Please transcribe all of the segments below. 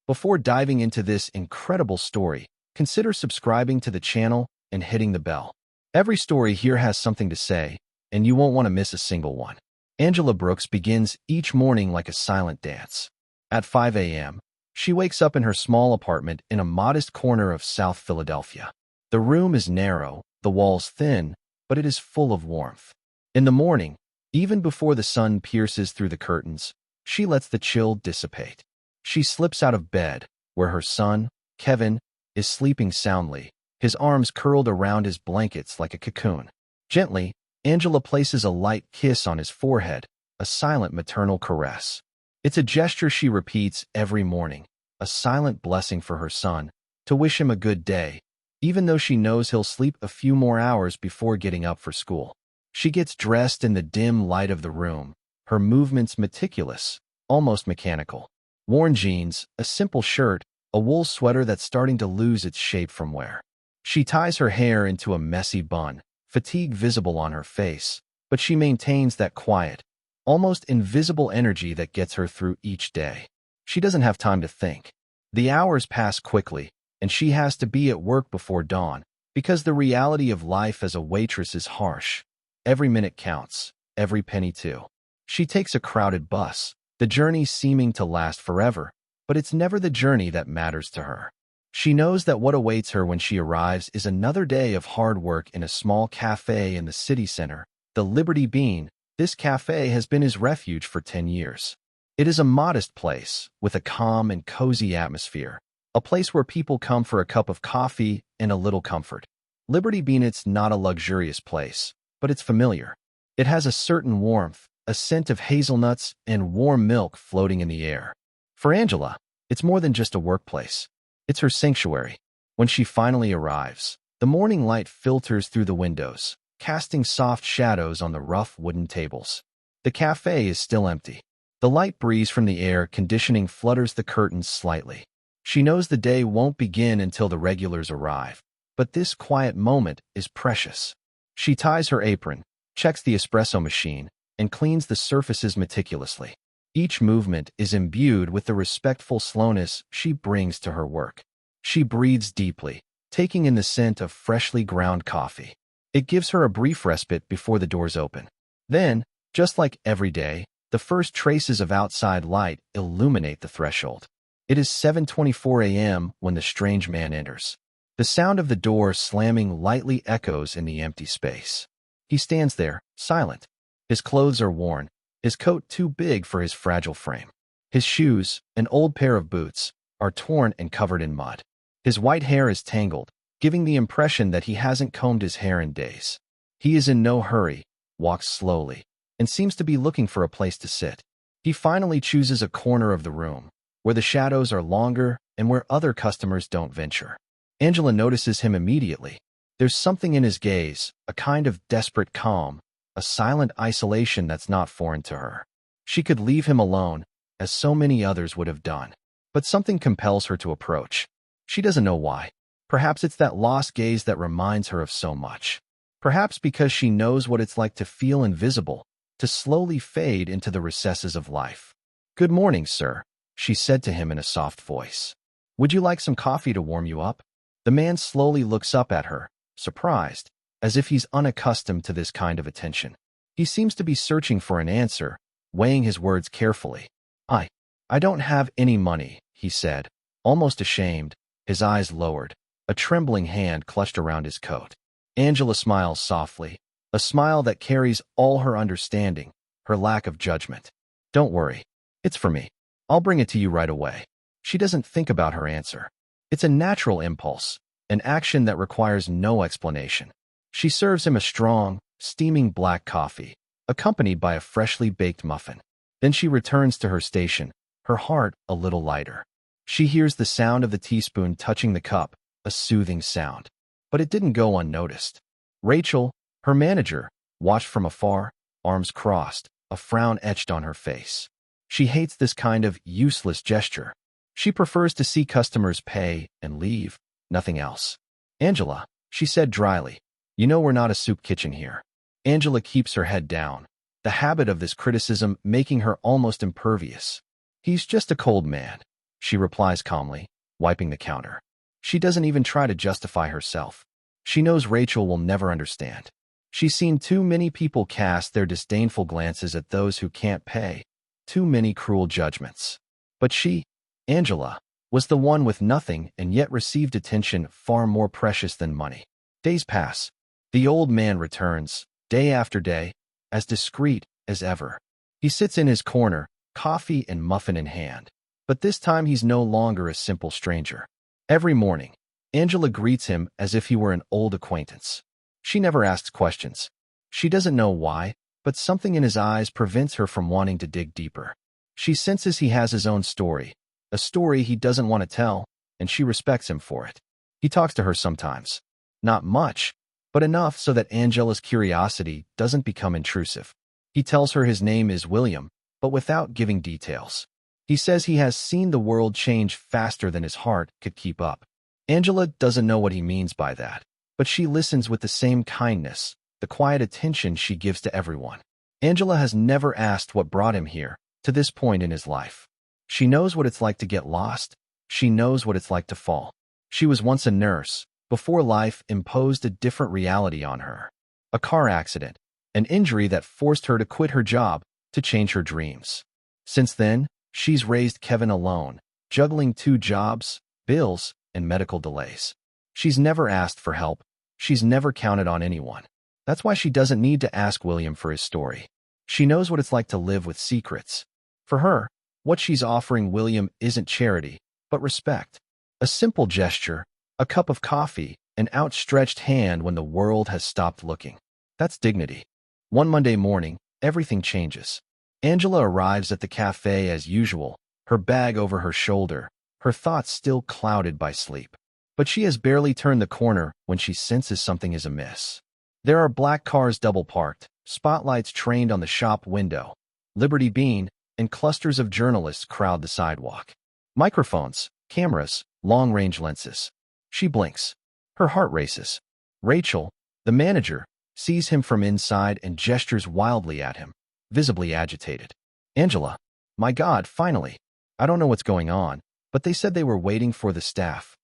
Before diving into this incredible story, consider subscribing to the channel and hitting the bell. Every story here has something to say, and you won't want to miss a single one. Angela Brooks begins each morning like a silent dance. At 5 a.m., she wakes up in her small apartment in a modest corner of South Philadelphia. The room is narrow, the walls thin, but it is full of warmth. In the morning, even before the sun pierces through the curtains, she lets the chill dissipate. She slips out of bed, where her son, Kevin, is sleeping soundly, his arms curled around his blankets like a cocoon. Gently, Angela places a light kiss on his forehead, a silent maternal caress. It's a gesture she repeats every morning, a silent blessing for her son, to wish him a good day, even though she knows he'll sleep a few more hours before getting up for school. She gets dressed in the dim light of the room, her movements meticulous, almost mechanical. Worn jeans, a simple shirt, a wool sweater that's starting to lose its shape from wear. She ties her hair into a messy bun, fatigue visible on her face, but she maintains that quiet, almost invisible energy that gets her through each day. She doesn't have time to think. The hours pass quickly, and she has to be at work before dawn, because the reality of life as a waitress is harsh. Every minute counts, every penny too. She takes a crowded bus, the journey seeming to last forever, but it's never the journey that matters to her. She knows that what awaits her when she arrives is another day of hard work in a small cafe in the city center, the Liberty Bean. This cafe has been his refuge for 10 years. It is a modest place, with a calm and cozy atmosphere, a place where people come for a cup of coffee and a little comfort. Liberty Bean, it's not a luxurious place, but it's familiar. It has a certain warmth, a scent of hazelnuts and warm milk floating in the air. For Angela, it's more than just a workplace. It's her sanctuary. When she finally arrives, the morning light filters through the windows, casting soft shadows on the rough wooden tables. The cafe is still empty. The light breeze from the air conditioning flutters the curtains slightly. She knows the day won't begin until the regulars arrive, but this quiet moment is precious. She ties her apron, checks the espresso machine, and cleans the surfaces meticulously. Each movement is imbued with the respectful slowness she brings to her work. She breathes deeply, taking in the scent of freshly ground coffee. It gives her a brief respite before the doors open. Then, just like every day, the first traces of outside light illuminate the threshold. It is 7:24 a.m. when the strange man enters. The sound of the door slamming lightly echoes in the empty space. He stands there, silent. His clothes are worn, his coat too big for his fragile frame. His shoes, an old pair of boots, are torn and covered in mud. His white hair is tangled, giving the impression that he hasn't combed his hair in days. He is in no hurry, walks slowly, and seems to be looking for a place to sit. He finally chooses a corner of the room, where the shadows are longer and where other customers don't venture. Angela notices him immediately. There's something in his gaze, a kind of desperate calm, a silent isolation that's not foreign to her. She could leave him alone, as so many others would have done, but something compels her to approach. She doesn't know why. Perhaps it's that lost gaze that reminds her of so much. Perhaps because she knows what it's like to feel invisible, to slowly fade into the recesses of life. "Good morning, sir," she said to him in a soft voice. "Would you like some coffee to warm you up?" The man slowly looks up at her, surprised, as if he's unaccustomed to this kind of attention. He seems to be searching for an answer, weighing his words carefully. I don't have any money," he said, almost ashamed, his eyes lowered, a trembling hand clutched around his coat. Angela smiles softly, a smile that carries all her understanding, her lack of judgment. "Don't worry. It's for me. I'll bring it to you right away." She doesn't think about her answer. It's a natural impulse, an action that requires no explanation. She serves him a strong, steaming black coffee, accompanied by a freshly baked muffin. Then she returns to her station, her heart a little lighter. She hears the sound of the teaspoon touching the cup, a soothing sound. But it didn't go unnoticed. Rachel, her manager, watched from afar, arms crossed, a frown etched on her face. She hates this kind of useless gesture. She prefers to see customers pay and leave, nothing else. "Angela," she said dryly, "you know we're not a soup kitchen here." Angela keeps her head down, the habit of this criticism making her almost impervious. "He's just a cold man." she replies calmly, wiping the counter. She doesn't even try to justify herself. She knows Rachel will never understand. She's seen too many people cast their disdainful glances at those who can't pay, too many cruel judgments. But she, Angela, was the one with nothing and yet received attention far more precious than money. Days pass. The old man returns, day after day, as discreet as ever. He sits in his corner, coffee and muffin in hand. But this time he's no longer a simple stranger. Every morning, Angela greets him as if he were an old acquaintance. She never asks questions. She doesn't know why, but something in his eyes prevents her from wanting to dig deeper. She senses he has his own story, a story he doesn't want to tell, and she respects him for it. He talks to her sometimes. Not much, but enough so that Angela's curiosity doesn't become intrusive. He tells her his name is William, but without giving details. He says he has seen the world change faster than his heart could keep up. Angela doesn't know what he means by that, but she listens with the same kindness, the quiet attention she gives to everyone. Angela has never asked what brought him here, to this point in his life. She knows what it's like to get lost. She knows what it's like to fall. She was once a nurse, before life imposed a different reality on her. A car accident, an injury that forced her to quit her job, to change her dreams. Since then, she's raised Kevin alone, juggling 2 jobs, bills, and medical delays. She's never asked for help. She's never counted on anyone. That's why she doesn't need to ask William for his story. She knows what it's like to live with secrets. For her, what she's offering William isn't charity, but respect. A simple gesture, a cup of coffee, an outstretched hand when the world has stopped looking. That's dignity. One Monday morning, everything changes. Angela arrives at the cafe as usual, her bag over her shoulder, her thoughts still clouded by sleep. But she has barely turned the corner when she senses something is amiss. There are black cars double parked, spotlights trained on the shop window, Liberty Bean, and clusters of journalists crowd the sidewalk. Microphones, cameras, long-range lenses. She blinks. Her heart races. Rachel, the manager, sees him from inside and gestures wildly at him, visibly agitated. Angela, my God, finally. I don't know what's going on, but they said they were waiting for the staff.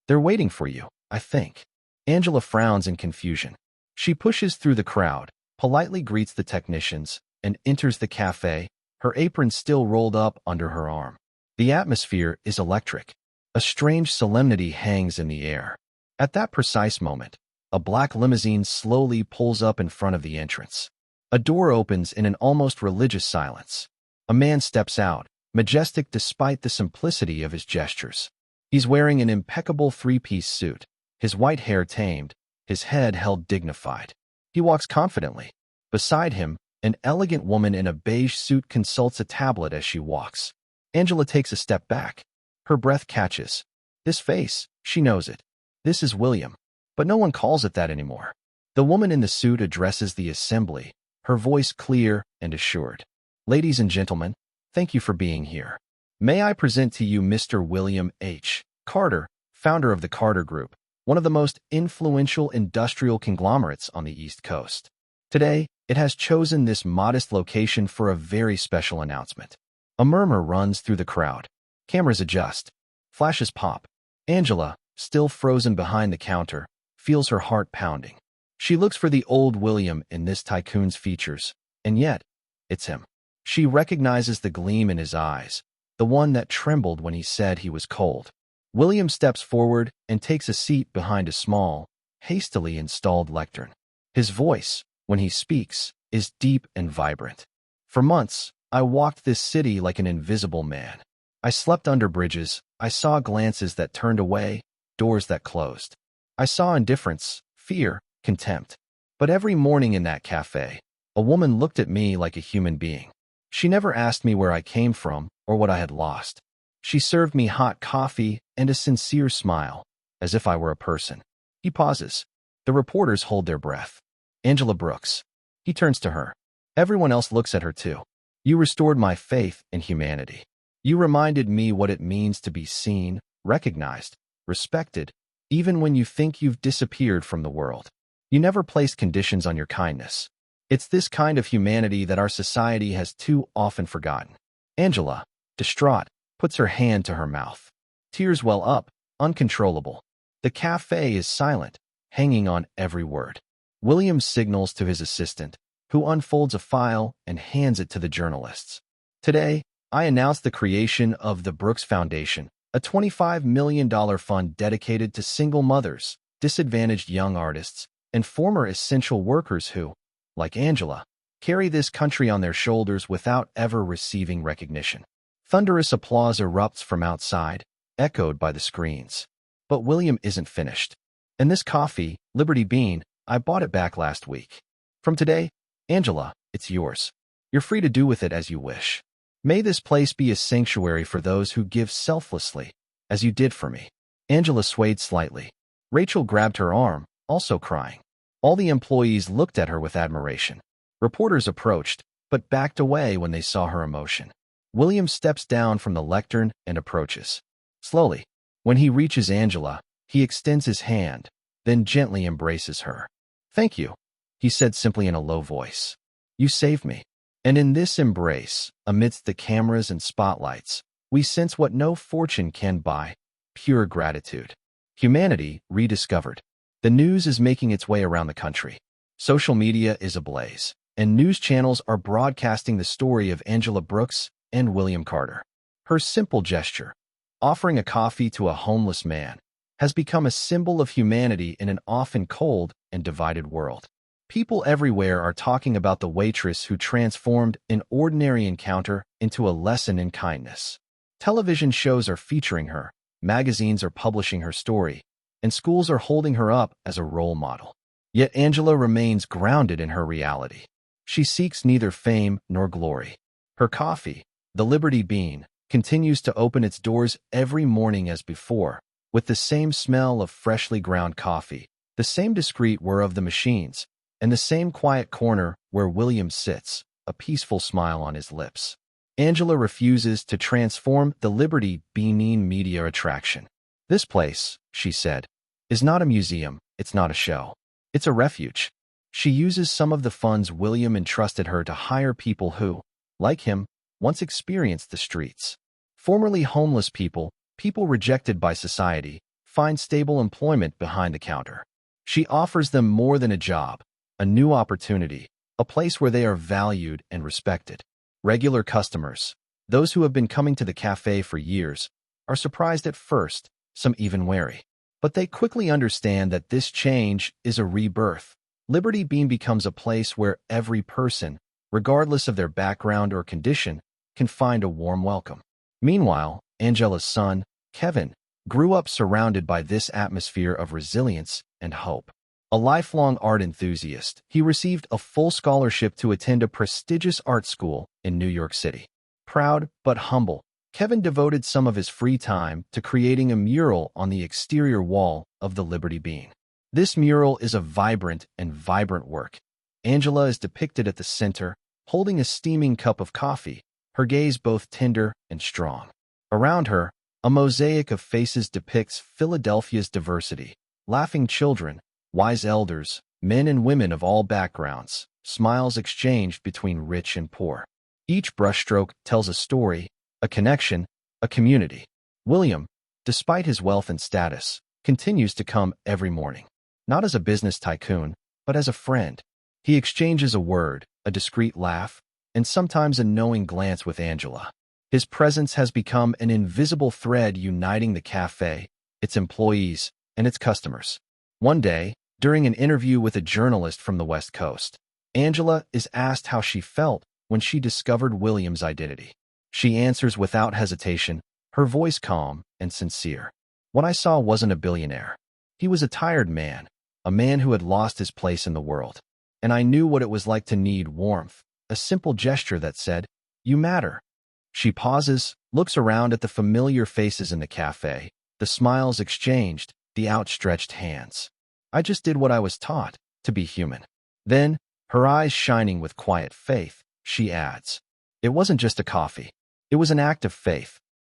They're waiting for you, I think. Angela frowns in confusion. She pushes through the crowd, politely greets the technicians, and enters the cafe, her apron still rolled up under her arm. The atmosphere is electric. A strange solemnity hangs in the air. At that precise moment, a black limousine slowly pulls up in front of the entrance. A door opens in an almost religious silence. A man steps out, majestic despite the simplicity of his gestures. He's wearing an impeccable 3-piece suit, his white hair tamed, his head held dignified. He walks confidently. Beside him, an elegant woman in a beige suit consults a tablet as she walks. Angela takes a step back. Her breath catches. This face, she knows it. This is William. But no one calls it that anymore. The woman in the suit addresses the assembly, her voice clear and assured. Ladies and gentlemen, thank you for being here. May I present to you Mr. William H. Carter, founder of the Carter Group, one of the most influential industrial conglomerates on the East Coast. Today, it has chosen this modest location for a very special announcement. A murmur runs through the crowd. Cameras adjust. Flashes pop. Angela, still frozen behind the counter, feels her heart pounding. She looks for the old William in this tycoon's features, and yet, it's him. She recognizes the gleam in his eyes, the one that trembled when he said he was cold. William steps forward and takes a seat behind a small, hastily installed lectern. His voice, when he speaks, is deep and vibrant. For months, I walked this city like an invisible man. I slept under bridges. I saw glances that turned away, doors that closed. I saw indifference, fear, contempt. But every morning in that cafe, a woman looked at me like a human being. She never asked me where I came from or what I had lost. She served me hot coffee and a sincere smile, as if I were a person. He pauses. The reporters hold their breath. Angela Brooks. He turns to her. Everyone else looks at her too. You restored my faith in humanity. You reminded me what it means to be seen, recognized, respected, even when you think you've disappeared from the world. You never placed conditions on your kindness. It's this kind of humanity that our society has too often forgotten. Angela, distraught, puts her hand to her mouth. Tears well up, uncontrollable. The cafe is silent, hanging on every word. William signals to his assistant, who unfolds a file and hands it to the journalists. Today, I announce the creation of the Brooks Foundation, a $25 million fund dedicated to single mothers, disadvantaged young artists, and former essential workers who, like Angela, carry this country on their shoulders without ever receiving recognition. Thunderous applause erupts from outside, echoed by the screens. But William isn't finished. And this coffee, Liberty Bean, I bought it back last week. From today, Angela, it's yours. You're free to do with it as you wish. May this place be a sanctuary for those who give selflessly, as you did for me. Angela swayed slightly. Rachel grabbed her arm, also crying. All the employees looked at her with admiration. Reporters approached, but backed away when they saw her emotion. William steps down from the lectern and approaches. Slowly, when he reaches Angela, he extends his hand, then gently embraces her. "Thank you," he said simply in a low voice. "You saved me." And in this embrace, amidst the cameras and spotlights, we sense what no fortune can buy: pure gratitude. Humanity rediscovered. The news is making its way around the country. Social media is ablaze, and news channels are broadcasting the story of Angela Brooks and William Carter. Her simple gesture, offering a coffee to a homeless man, has become a symbol of humanity in an often cold and divided world. People everywhere are talking about the waitress who transformed an ordinary encounter into a lesson in kindness. Television shows are featuring her, magazines are publishing her story, and schools are holding her up as a role model. Yet Angela remains grounded in her reality. She seeks neither fame nor glory. Her coffee, the Liberty Bean, continues to open its doors every morning as before, with the same smell of freshly ground coffee, the same discreet whir of the machines, and the same quiet corner where William sits, a peaceful smile on his lips. Angela refuses to transform the Liberty Bean media attraction. "This place," she said, "is not a museum, it's not a show. It's a refuge." She uses some of the funds William entrusted her to hire people who, like him, once experienced the streets. Formerly homeless people rejected by society, find stable employment behind the counter. She offers them more than a job, a new opportunity, a place where they are valued and respected. Regular customers, those who have been coming to the cafe for years, are surprised at first, some even wary. But they quickly understand that this change is a rebirth. Liberty Bean becomes a place where every person, regardless of their background or condition, can find a warm welcome. Meanwhile, Angela's son, Kevin, grew up surrounded by this atmosphere of resilience and hope. A lifelong art enthusiast, he received a full scholarship to attend a prestigious art school in New York City. Proud but humble, Kevin devoted some of his free time to creating a mural on the exterior wall of the Liberty Bean. This mural is a vibrant work. Angela is depicted at the center, holding a steaming cup of coffee, her gaze both tender and strong. Around her, a mosaic of faces depicts Philadelphia's diversity: laughing children, wise elders, men and women of all backgrounds, smiles exchanged between rich and poor. Each brushstroke tells a story, a connection, a community. William, despite his wealth and status, continues to come every morning. Not as a business tycoon, but as a friend. He exchanges a word, a discreet laugh, and sometimes a knowing glance with Angela. His presence has become an invisible thread uniting the cafe, its employees, and its customers. One day, during an interview with a journalist from the West Coast, Angela is asked how she felt when she discovered William's identity. She answers without hesitation, her voice calm and sincere. "What I saw wasn't a billionaire. He was a tired man, a man who had lost his place in the world. And I knew what it was like to need warmth, a simple gesture that said, 'You matter.'" She pauses, looks around at the familiar faces in the cafe, the smiles exchanged, the outstretched hands. "I just did what I was taught, to be human." Then, her eyes shining with quiet faith, she adds, "It wasn't just a coffee. It was an act of faith,